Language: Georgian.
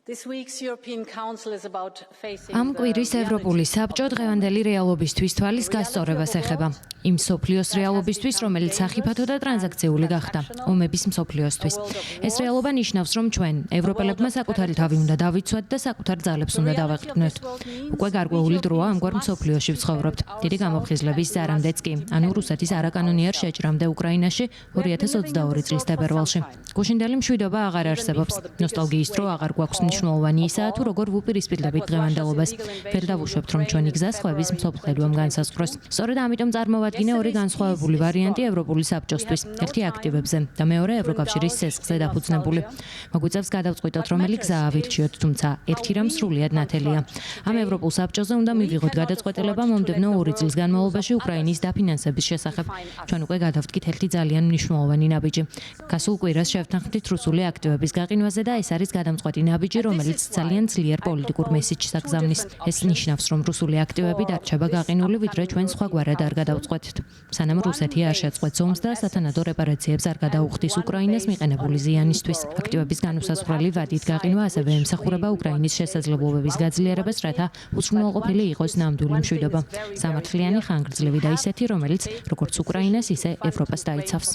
Ამ კვირის ევროპული საბჭო დღევანდელი რეალობისთვის თვალის გასწორებას ეხება. იმ მსოფლიოს რეალობისთვის, რომელიც სახიფათო და ტრანზაქციული გახდა, ომების მსოფლიოსთვის. ეს რეალობა ნიშნავს, რომ ჩვენ, ევროპელებმა საკუთარი თავი უნდა დავიცვათ და საკუთარ ძალებს უნდა დავაყრდნოთ. უკვე გარკვეული დროა ამგვარ მსოფლიოში ვცხოვრობთ. დიდი გამოფხიზლების ზარამდეც კი, ანუ რუსეთის არაკანონიერ შეჭრამდე უკრაინაში 2022 წლის თებერვალში. გუშინდელი მშვიდობა აღარ არსებობს. ნოსტალგიის დრო აღარ გვაქვს მნიშვნელოვანი ისაა, თუ როგორ ვუპირისპირდებით დღევანდელობას. ვერ დავუშვებთ, რომ ჩვენი გზა სხვების მსოფლმხედვამ განსაზღვროს. სწორედ ამიტომ წარმოვადგინე ორი განსხვავებული ვარიანტი ევროპული საბჭოსთვის. ერთი აქტივებზე და მეორე ევროკავშირის სესხზე დაფუძნებული. მოგვიწევს გადავწყვიტოთ, რომელი გზა ავირჩიოთ, თუმცა ერთი რამ სრულიად ნათელია. ამ ევროპულ საბჭოზე უნდა მივიღოთ გადაწყვეტილება მომდევნო 2 წლის განმავლობაში უკრაინის დაფინანსების შესახებ. ჩვენ უკვე გადავდგით ერთი ძალიან მნიშვნელოვანი ნაბიჯი. გასულ კვირას შევთანხმდით რუსული აქტივების გაყინვაზე და ეს არის გადამწყვეტი ნაბიჯი, რომელიც ძალიან ძლიერ პოლიტიკურ მესიჯს აგზავნის. ეს ნიშნავს, რომ რუსული აქტივები დარჩება გაყინული, ვიდრე ჩვენ სხვაგვარად არ გადავწყვეტთ. სანამ რუსეთი არ შეწყვეტს ომს და სათანადო რეპარაციებს არ გადაუხდის უკრაინას მიყენებული ზიანისთვის. აქტივების განუსაზღვრელი ვადით გაყინვა ასევე ემსახურება უკრაინის შესაძლებლობების გაძლიერებას, რათა უზრუნველყოფილი იყოს ნამდვილი მშვიდობა. სამართლიანი, ხანგრძლივი და ისეთი, რომელიც როგორც უკრაინას, ისე ევროპას დაიცავს.